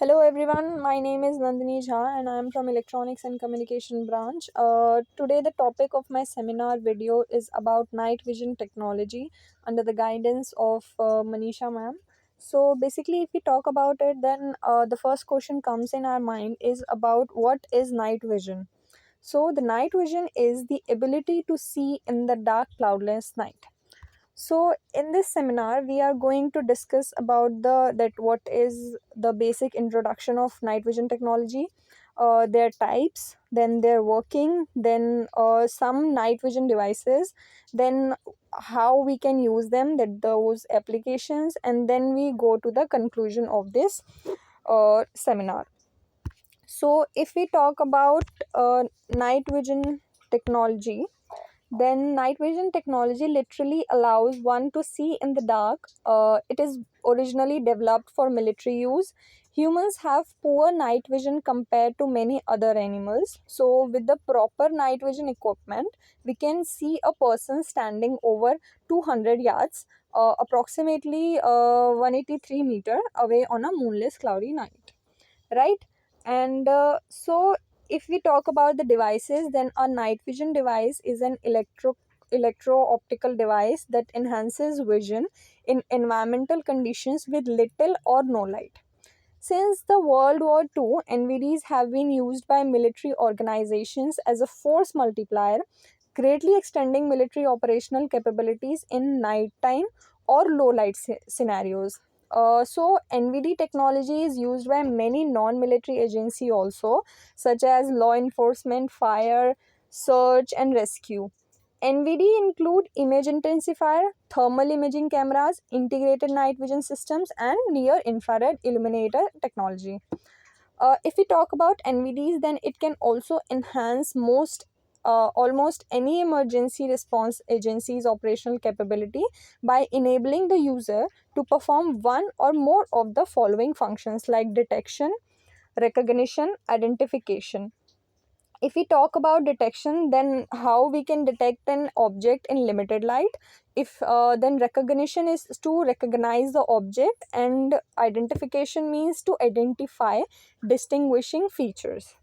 Hello everyone, my name is Nandini Jha and I am from Electronics and Communication branch. Today the topic of my seminar video is about night vision technology under the guidance of Manisha ma'am. So basically if we talk about it, then the first question comes in our mind is about what is night vision. So the night vision is the ability to see in the dark cloudless night. So in this seminar, we are going to discuss about what is the basic introduction of night vision technology, their types, then their working, then some night vision devices, then how we can use them, that those applications, and then we go to the conclusion of this seminar. So if we talk about night vision technology, then night vision technology literally allows one to see in the dark. It is originally developed for military use. Humans have poor night vision compared to many other animals. So, with the proper night vision equipment, we can see a person standing over 200 yards, approximately 183 meter away on a moonless, cloudy night, right? And so if we talk about the devices, then a night vision device is an electro-optical device that enhances vision in environmental conditions with little or no light. Since the World War II, NVDs have been used by military organizations as a force multiplier, greatly extending military operational capabilities in nighttime or low light scenarios. So NVD technology is used by many non-military agencies also, such as law enforcement, fire, search and rescue. NVD include image intensifier, thermal imaging cameras, integrated night vision systems, and near infrared illuminator technology. If we talk about NVDs, then it can also enhance almost any emergency response agency's operational capability by enabling the user to perform one or more of the following functions like detection, recognition, identification. If we talk about detection, then how we can detect an object in limited light. If then recognition is to recognize the object, and identification means to identify distinguishing features.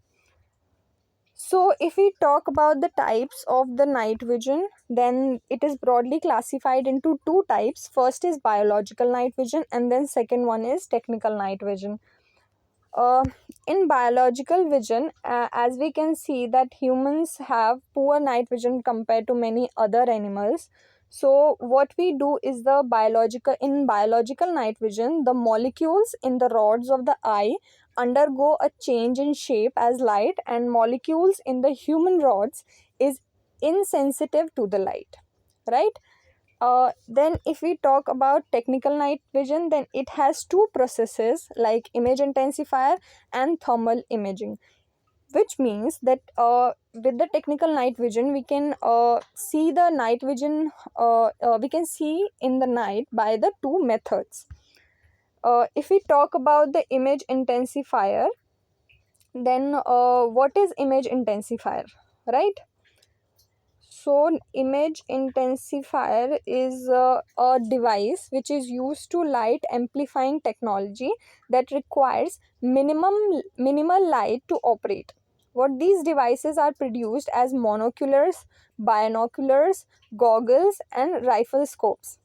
So if we talk about the types of the night vision, then it is broadly classified into two types. First is biological night vision, and then second one is technical night vision. uh, in biological vision, as we can see that humans have poor night vision compared to many other animals. So what we do is in biological night vision, the molecules in the rods of the eye undergo a change in shape as light, and molecules in the human rods is insensitive to the light, right? Then if we talk about technical night vision, then it has two processes like image intensifier and thermal imaging, which means that with the technical night vision we can see the night vision, we can see in the night by the two methods. If we talk about the image intensifier, then what is image intensifier, right? So, image intensifier is a device which is used to light amplifying technology that requires minimal light to operate. What these devices are produced as monoculars, binoculars, goggles, and rifle scopes.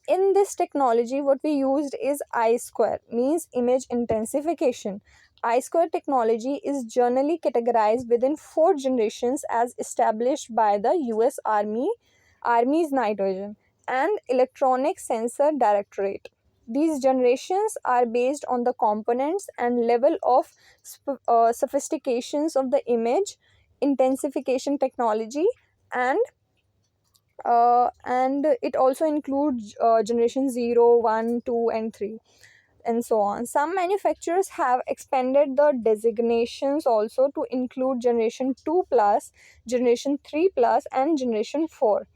In this technology, what we used is I square, means image intensification. I square technology is generally categorized within four generations as established by the US Army's Night Vision and Electronic Sensor Directorate. These generations are based on the components and level of sophistications of the image intensification technology, and it also includes generation 0, 1, 2, and 3, and so on. Some manufacturers have expanded the designations also to include generation 2 plus, generation 3 plus, and generation 4,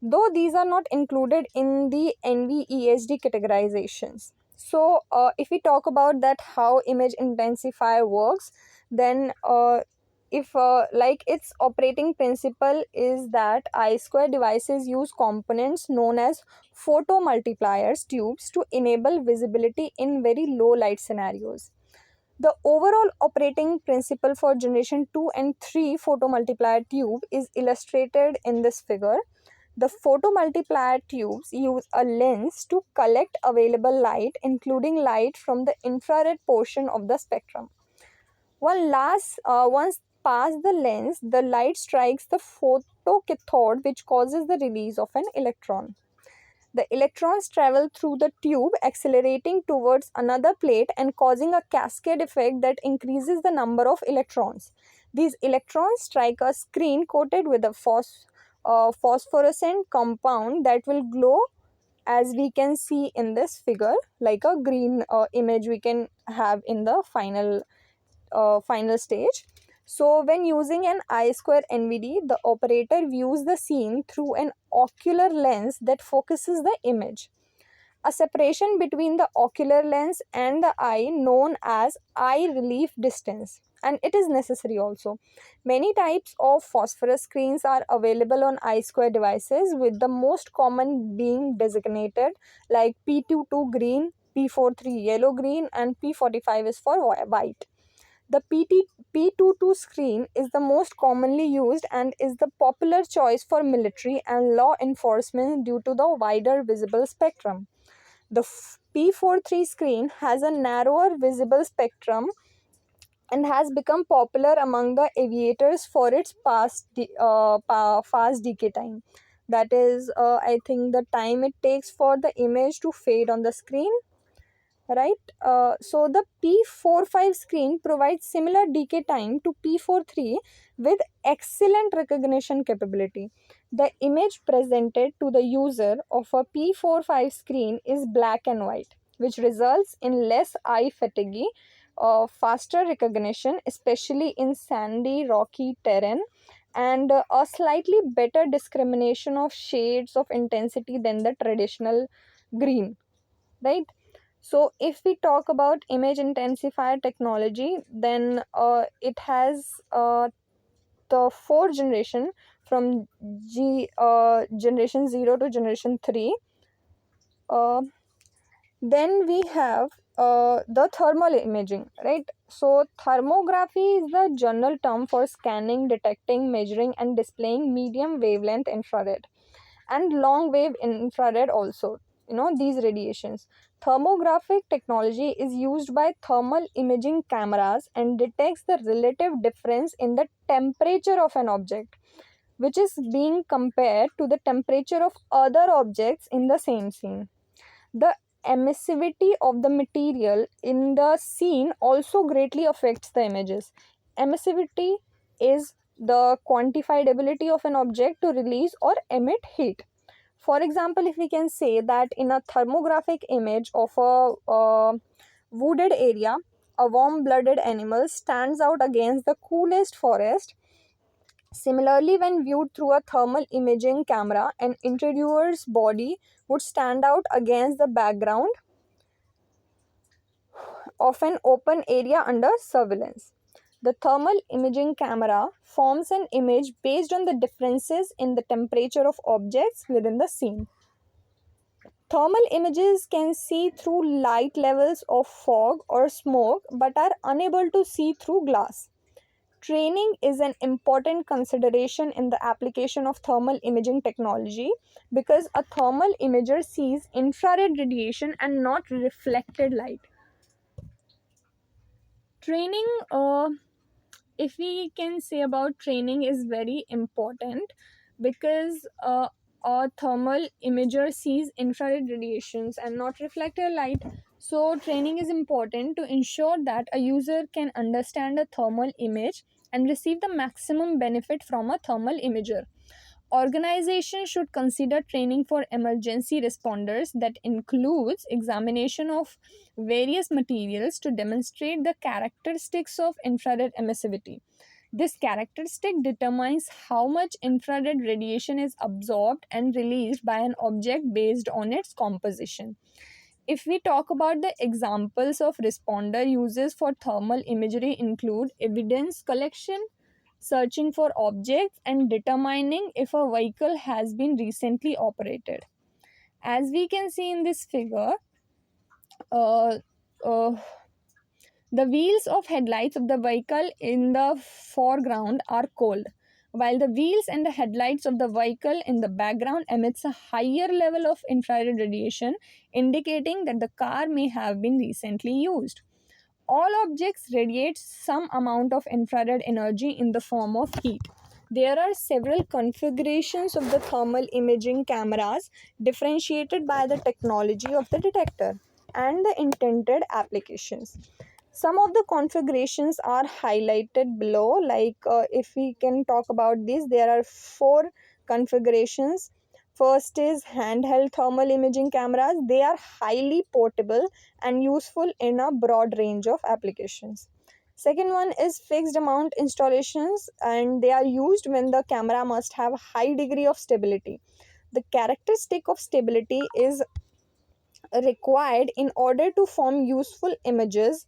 though these are not included in the NVESD categorizations. So if we talk about that how image intensifier works, then if like its operating principle is that I square devices use components known as photomultipliers tubes to enable visibility in very low light scenarios. The overall operating principle for generation 2 and 3 photomultiplier tube is illustrated in this figure. The photomultiplier tubes use a lens to collect available light, including light from the infrared portion of the spectrum. Once past the lens, the light strikes the photocathode, which causes the release of an electron. The electrons travel through the tube, accelerating towards another plate and causing a cascade effect that increases the number of electrons. These electrons strike a screen coated with a phosphorescent compound that will glow, as we can see in this figure, like a green image we can have in the final stage. So when using an I-square NVD, the operator views the scene through an ocular lens that focuses the image. A separation between the ocular lens and the eye known as eye relief distance, and it is necessary also. Many types of phosphorus screens are available on I-square devices, with the most common being designated like P22 green, P43 yellow green, and P45 is for white. The P22 screen is the most commonly used and is the popular choice for military and law enforcement due to the wider visible spectrum. The P43 screen has a narrower visible spectrum and has become popular among the aviators for its fast decay time. That is, I think, the time it takes for the image to fade on the screen, right? So the P45 screen provides similar decay time to P43 with excellent recognition capability. The image presented to the user of a P45 screen is black and white, which results in less eye fatigue, faster recognition, especially in sandy, rocky terrain, and a slightly better discrimination of shades of intensity than the traditional green, right? So, if we talk about image intensifier technology, then it has the fourth generation from generation 0 to generation 3. Uh, then we have the thermal imaging, right? So, thermography is the general term for scanning, detecting, measuring, and displaying medium wavelength infrared and long wave infrared also, these radiations. Thermographic technology is used by thermal imaging cameras and detects the relative difference in the temperature of an object, which is being compared to the temperature of other objects in the same scene. The emissivity of the material in the scene also greatly affects the images. Emissivity is the quantified ability of an object to release or emit heat. For example, if we can say that in a thermographic image of a wooded area, a warm-blooded animal stands out against the coolest forest. Similarly, when viewed through a thermal imaging camera, an interviewer's body would stand out against the background of an open area under surveillance. The thermal imaging camera forms an image based on the differences in the temperature of objects within the scene. Thermal images can see through light levels of fog or smoke but are unable to see through glass. Training is an important consideration in the application of thermal imaging technology because a thermal imager sees infrared radiation and not reflected light. Training, if we can say about training, is very important because a thermal imager sees infrared radiations and not reflected light. So training is important to ensure that a user can understand a thermal image and receive the maximum benefit from a thermal imager. Organizations should consider training for emergency responders that includes examination of various materials to demonstrate the characteristics of infrared emissivity. This characteristic determines how much infrared radiation is absorbed and released by an object based on its composition. If we talk about the examples of responder uses for thermal imagery include evidence collection, searching for objects, and determining if a vehicle has been recently operated. As we can see in this figure, uh, uh, the wheels of headlights of the vehicle in the foreground are cold, while the wheels and the headlights of the vehicle in the background emits a higher level of infrared radiation, indicating that the car may have been recently used. All objects radiate some amount of infrared energy in the form of heat. There are several configurations of the thermal imaging cameras differentiated by the technology of the detector and the intended applications. Some of the configurations are highlighted below, if we can talk about these, there are four configurations. First is handheld thermal imaging cameras. They are highly portable and useful in a broad range of applications. Second one is fixed mount installations, and they are used when the camera must have a high degree of stability. The characteristic of stability is required in order to form useful images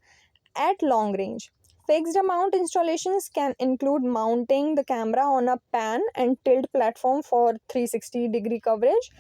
at long range. Fixed mount installations can include mounting the camera on a pan and tilt platform for 360-degree coverage,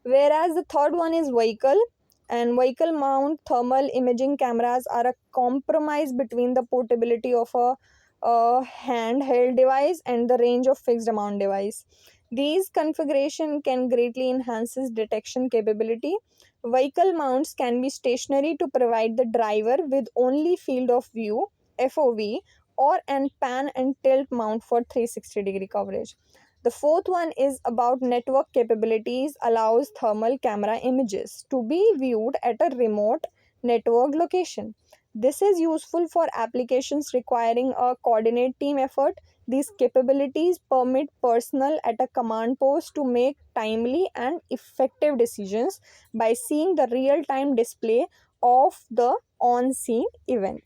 whereas the third one is vehicle. And vehicle mount thermal imaging cameras are a compromise between the portability of a handheld device and the range of fixed mount device. These configuration can greatly enhances detection capability. Vehicle mounts can be stationary to provide the driver with only field of view FOV, or an pan and tilt mount for 360-degree coverage. The fourth one is about network capabilities, allows thermal camera images to be viewed at a remote network location. This is useful for applications requiring a coordinate team effort. These capabilities permit personnel at a command post to make timely and effective decisions by seeing the real-time display of the on-scene event.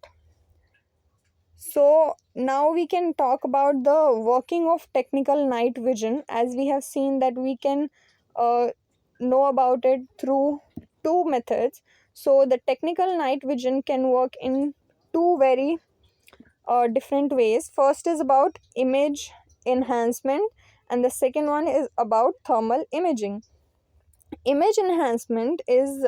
So now we can talk about the working of technical night vision. As we have seen that we can uh, know about it through two methods. So the technical night vision can work in two very different ways. First is about image enhancement, and the second one is about thermal imaging. Image enhancement is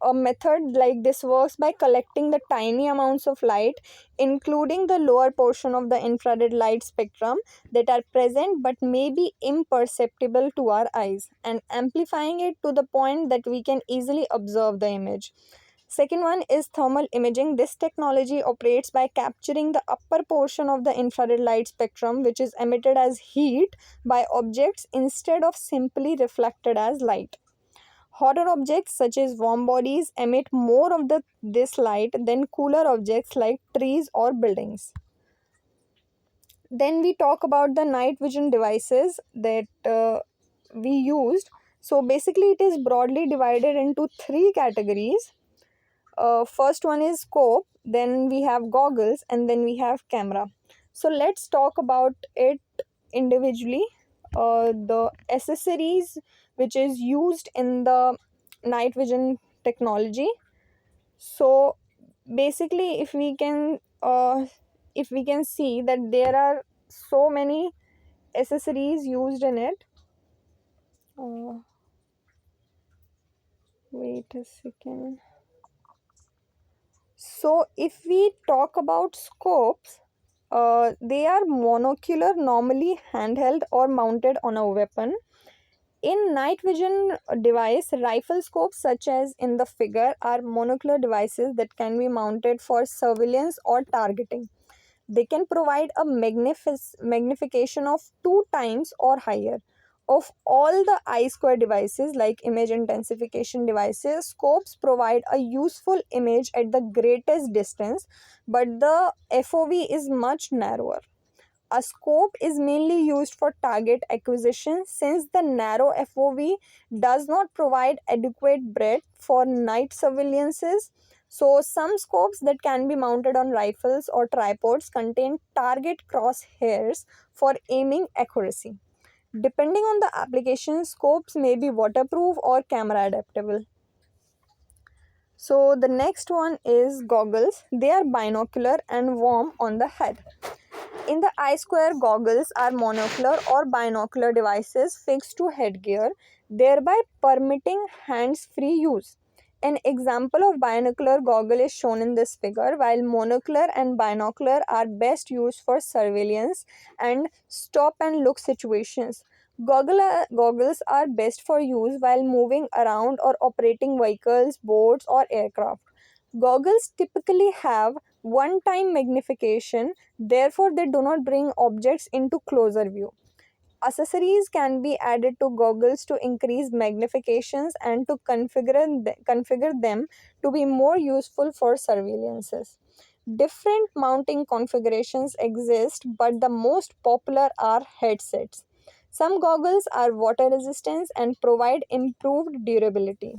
a method like this works by collecting the tiny amounts of light, including the lower portion of the infrared light spectrum, that are present but may be imperceptible to our eyes, and amplifying it to the point that we can easily observe the image. Second one is thermal imaging. This technology operates by capturing the upper portion of the infrared light spectrum, which is emitted as heat by objects instead of simply reflected as light. Hotter objects such as warm bodies emit more of this light than cooler objects like trees or buildings. Then we talk about the night vision devices that we used. So basically, it is broadly divided into three categories. First one is scope, then we have goggles, and then we have camera. So let's talk about it individually. The accessories which is used in the night vision technology. So basically, if we can see that there are so many accessories used in it. uh, Wait a second. So, if we talk about scopes, they are monocular, normally handheld or mounted on a weapon. In night vision device, rifle scopes, such as in the figure, are monocular devices that can be mounted for surveillance or targeting. They can provide a magnification of 2 times or higher. Of all the I square devices, like image intensification devices, scopes provide a useful image at the greatest distance, but the FOV is much narrower. A scope is mainly used for target acquisition, since the narrow FOV does not provide adequate breadth for night surveillances. So, some scopes that can be mounted on rifles or tripods contain target crosshairs for aiming accuracy. Depending on the application, scopes may be waterproof or camera adaptable. So, the next one is goggles. They are binocular and warm on the head. In the I square, goggles are monocular or binocular devices fixed to headgear, thereby permitting hands free use. An example of binocular goggle is shown in this figure, while monocular and binocular are best used for surveillance and stop and look situations. Goggles are best for use while moving around or operating vehicles, boats, or aircraft. Goggles typically have one time magnification, therefore, they do not bring objects into closer view. Accessories can be added to goggles to increase magnifications and to configure them to be more useful for surveillances. Different mounting configurations exist, but the most popular are headsets. Some goggles are water resistant and provide improved durability.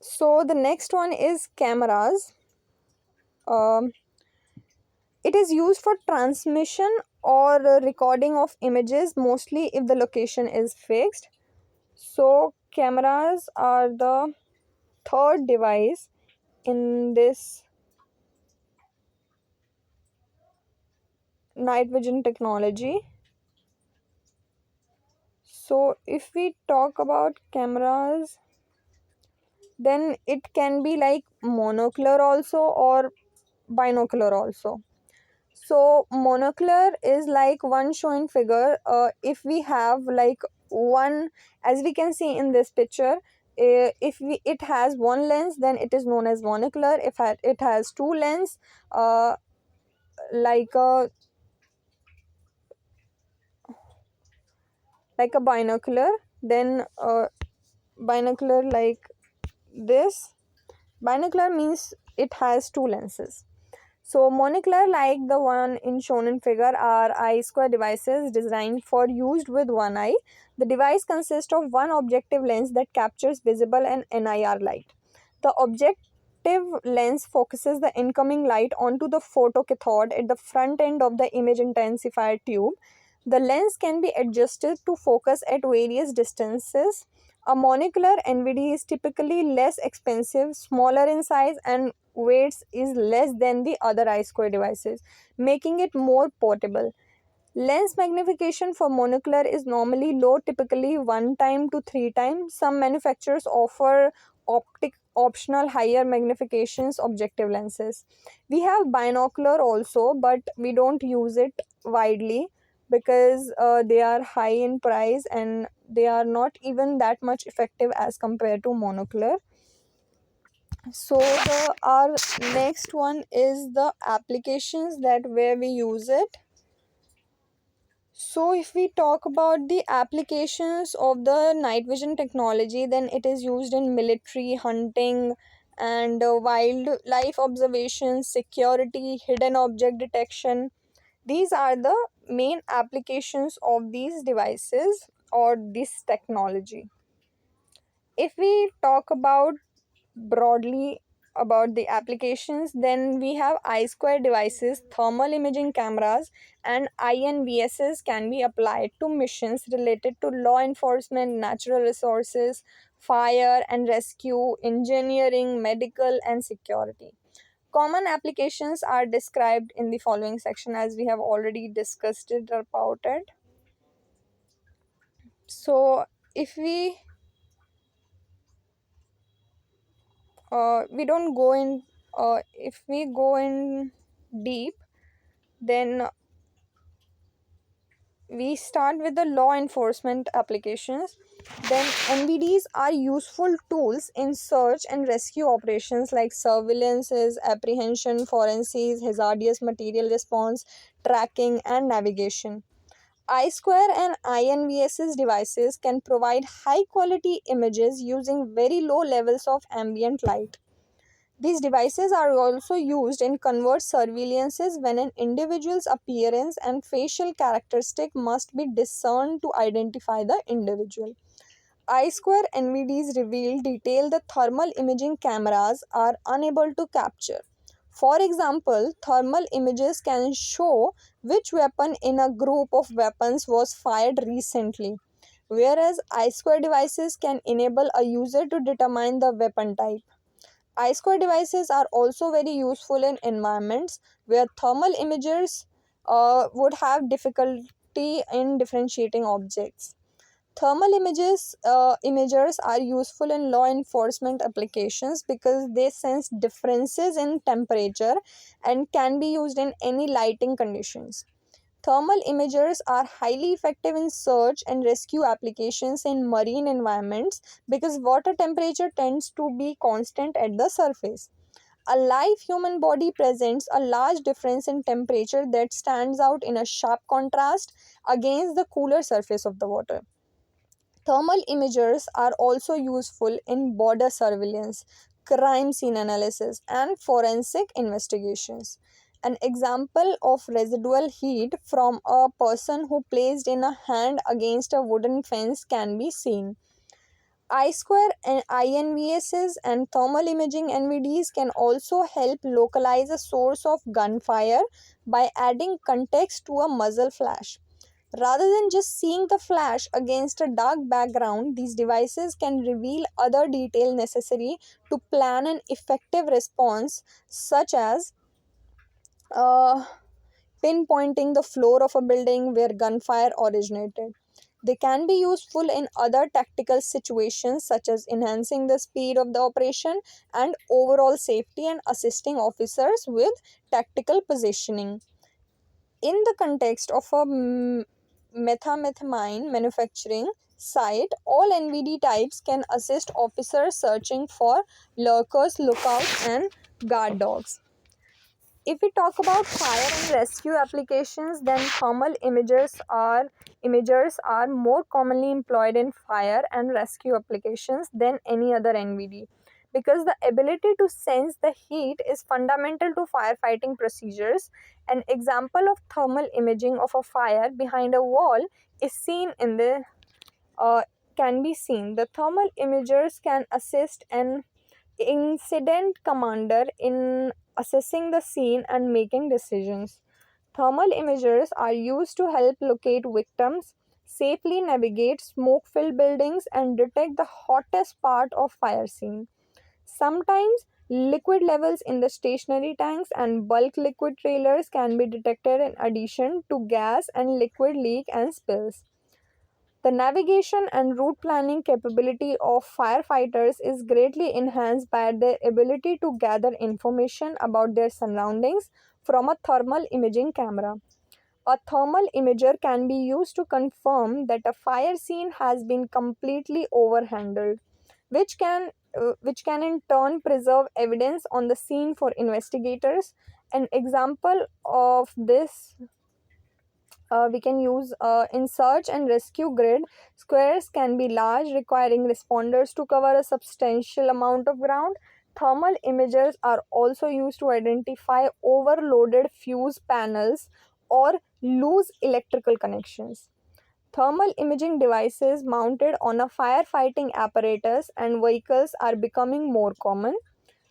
So the next one is cameras. Um, it is used for transmission or recording of images, mostly if the location is fixed. So cameras are the third device in this night vision technology. So if we talk about cameras, then it can be like monocular also or binocular also. So monocular is like one shown figure. If we have like one, as we can see in this picture, if it has one lens, then it is known as monocular. If it has two lens, uh, like a binocular, then binocular like this. Binocular means it has two lenses. So monocular, like the one in shown in figure, are I square devices designed for used with one eye. The device consists of one objective lens that captures visible and NIR light. The objective lens focuses the incoming light onto the photocathode at the front end of the image intensifier tube. The lens can be adjusted to focus at various distances. A monocular NVD is typically less expensive, smaller in size, and weights is less than the other I square devices, making it more portable. Lens magnification for monocular is normally low, typically 1 time to 3 times. Some manufacturers offer optional higher magnifications objective lenses. We have binocular also, but we don't use it widely because they are high in price and they are not even that much effective as compared to monocular. So our next one is the applications that where we use it. So if we talk about the applications of the night vision technology, then it is used in military, hunting, and wildlife observation, security, hidden object detection. These are the main applications of these devices or this technology. If we talk about broadly about the applications, then we have I square devices, thermal imaging cameras, and INVSs can be applied to missions related to law enforcement, natural resources, fire and rescue, engineering, medical, and security. Common applications are described in the following section as we have already discussed it about it. So if we don't go in if we go in deep, then we start with the law enforcement applications. Then NVDs are useful tools in search and rescue operations like surveillances, apprehension, forensics, hazardous material response, tracking, and navigation. I square and INVS's devices can provide high quality images using very low levels of ambient light. These devices are also used in covert surveillances when an individual's appearance and facial characteristic must be discerned to identify the individual. I-square NVDs reveal detail the thermal imaging cameras are unable to capture. For example, thermal images can show which weapon in a group of weapons was fired recently, whereas I-square devices can enable a user to determine the weapon type. I-square devices are also very useful in environments where thermal imagers would have difficulty in differentiating objects. Thermal imagers are useful in law enforcement applications because they sense differences in temperature and can be used in any lighting conditions. Thermal imagers are highly effective in search and rescue applications in marine environments because water temperature tends to be constant at the surface. A live human body presents a large difference in temperature that stands out in a sharp contrast against the cooler surface of the water. Thermal imagers are also useful in border surveillance, crime scene analysis, and forensic investigations. An example of residual heat from a person who placed in a hand against a wooden fence can be seen. I square and INVSs and thermal imaging NVDs can also help localize a source of gunfire by adding context to a muzzle flash. Rather than just seeing the flash against a dark background, these devices can reveal other detail necessary to plan an effective response, such as uh, pinpointing the floor of a building where gunfire originated. They can be useful in other tactical situations, such as enhancing the speed of the operation and overall safety and assisting officers with tactical positioning. In the context of a methamphetamine manufacturing site, all NVD types can assist officers searching for lurkers, lookouts, and guard dogs. If we talk about fire and rescue applications, then thermal imagers are more commonly employed in fire and rescue applications than any other NVD because the ability to sense the heat is fundamental to firefighting procedures. An example of thermal imaging of a fire behind a wall is seen in the uh, can be seen. The thermal imagers can assist an incident commander in assessing the scene and making decisions. Thermal imagers are used to help locate victims, safely navigate smoke filled buildings, and detect the hottest part of fire scene. Sometimes liquid levels in the stationary tanks and bulk liquid trailers can be detected in addition to gas and liquid leak and spills. The navigation and route planning capability of firefighters is greatly enhanced by their ability to gather information about their surroundings from a thermal imaging camera. A thermal imager can be used to confirm that a fire scene has been completely overhandled, which can which can in turn preserve evidence on the scene for investigators. An example of this we can use in search and rescue grid. Squares can be large, requiring responders to cover a substantial amount of ground. Thermal imagers are also used to identify overloaded fuse panels or loose electrical connections. Thermal imaging devices mounted on a firefighting apparatus and vehicles are becoming more common.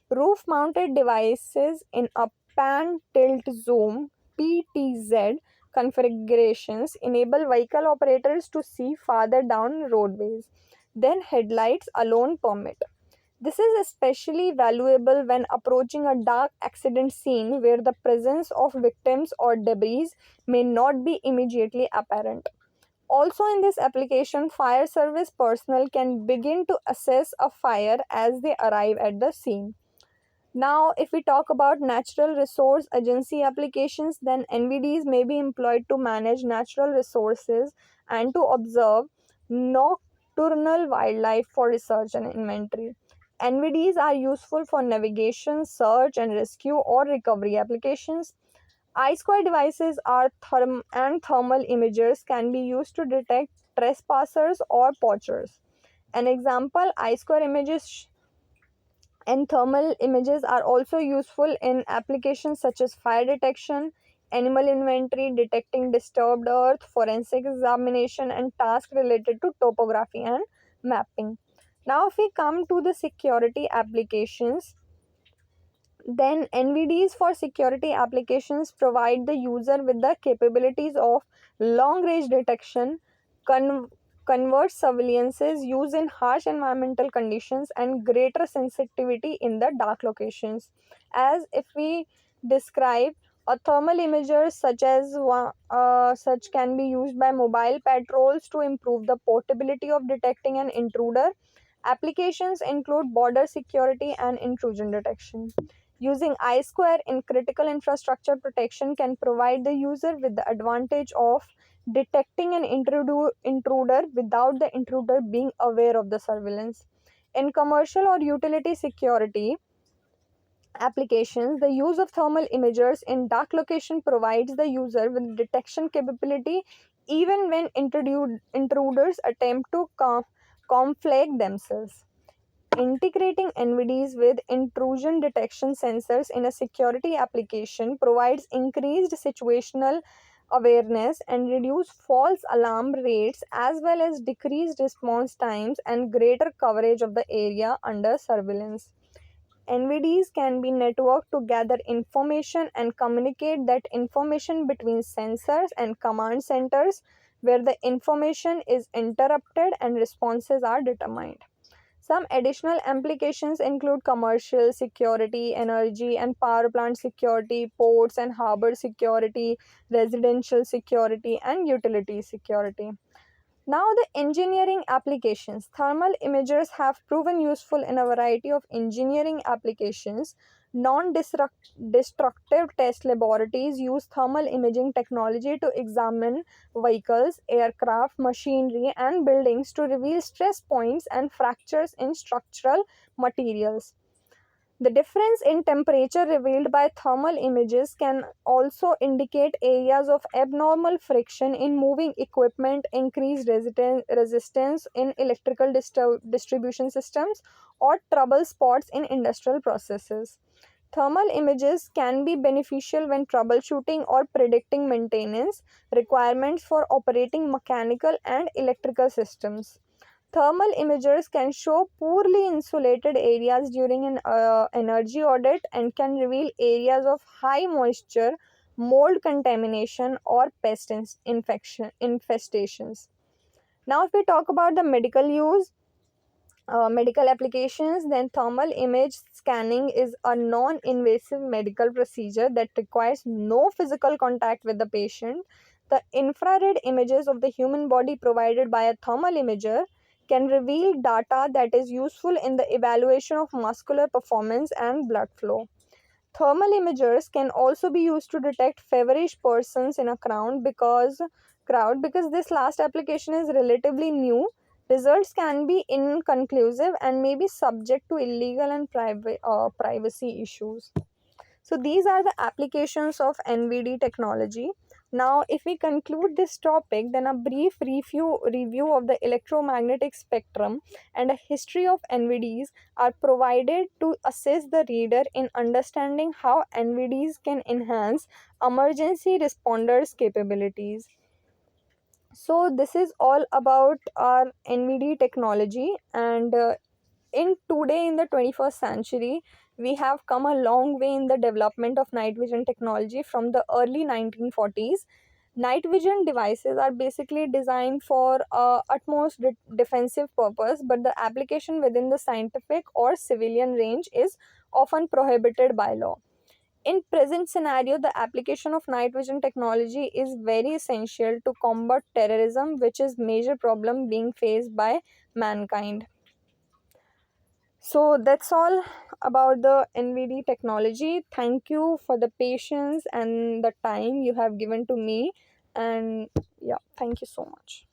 Roof mounted devices in a pan tilt zoom (PTZ) configurations enable vehicle operators to see farther down roadways than headlights alone permit. This is especially valuable when approaching a dark accident scene where the presence of victims or debris may not be immediately apparent. Also, in this application, fire service personnel can begin to assess a fire as they arrive at the scene. Now, if we talk about natural resource agency applications, then NVDs may be employed to manage natural resources and to observe nocturnal wildlife for research and inventory. NVDs are useful for navigation, search and rescue or recovery applications. I-square devices are and thermal imagers can be used to detect trespassers or poachers. An example, I-square images and thermal images are also useful in applications such as fire detection, animal inventory, detecting disturbed earth, forensic examination, and tasks related to topography and mapping. Now, if we come to the security applications, then NVDs for security applications provide the user with the capabilities of long range detection, con- convert surveillances used in harsh environmental conditions and greater sensitivity in the dark locations. As if we describe a thermal imager such can be used by mobile patrols to improve the portability of detecting an intruder. Applications include border security and intrusion detection. Using I-Square in critical infrastructure protection can provide the user with the advantage of detecting an intruder without the intruder being aware of the surveillance. In commercial or utility security applications, the use of thermal imagers in dark location provides the user with detection capability even when intruders attempt to camouflage themselves. Integrating NVDs with intrusion detection sensors in a security application provides increased situational awareness and reduced false alarm rates as well as decreased response times and greater coverage of the area under surveillance. NVDs can be networked to gather information and communicate that information between sensors and command centers where the information is interrupted and responses are determined. Some additional applications include commercial security, energy and power plant security, ports and harbor security, residential security, and utility security. Now, the engineering applications. Thermal imagers have proven useful in a variety of engineering applications. Non destructive test laboratories use thermal imaging technology to examine vehicles, aircraft, machinery, and buildings to reveal stress points and fractures in structural materials. The difference in temperature revealed by thermal images can also indicate areas of abnormal friction in moving equipment, increased resistance in electrical distribution systems, or trouble spots in industrial processes. Thermal images can be beneficial when troubleshooting or predicting maintenance requirements for operating mechanical and electrical systems. Thermal imagers can show poorly insulated areas during an energy audit and can reveal areas of high moisture, mold contamination, or pest infestations. Now, if we talk about the medical applications, then thermal image scanning is a non invasive medical procedure that requires no physical contact with the patient. The infrared images of the human body provided by a thermal imager can reveal data that is useful in the evaluation of muscular performance and blood flow. Thermal imagers can also be used to detect feverish persons in a crowd because this last application is relatively new. Results can be inconclusive and may be subject to illegal and privacy issues. So these are the applications of NVD technology. Now, if we conclude this topic, then a brief review of the electromagnetic spectrum and a history of NVDs are provided to assist the reader in understanding how NVDs can enhance emergency responders' capabilities. So this is all about our NVD technology, and in the 21st century, we have come a long way in the development of night vision technology from the early 1940s. Night vision devices are basically designed for utmost defensive purpose, but the application within the scientific or civilian range is often prohibited by law. In present scenario, the application of night vision technology is very essential to combat terrorism, which is major problem being faced by mankind. So that's all about the NVD technology. Thank you for the patience and the time you have given to me. And yeah, thank you so much.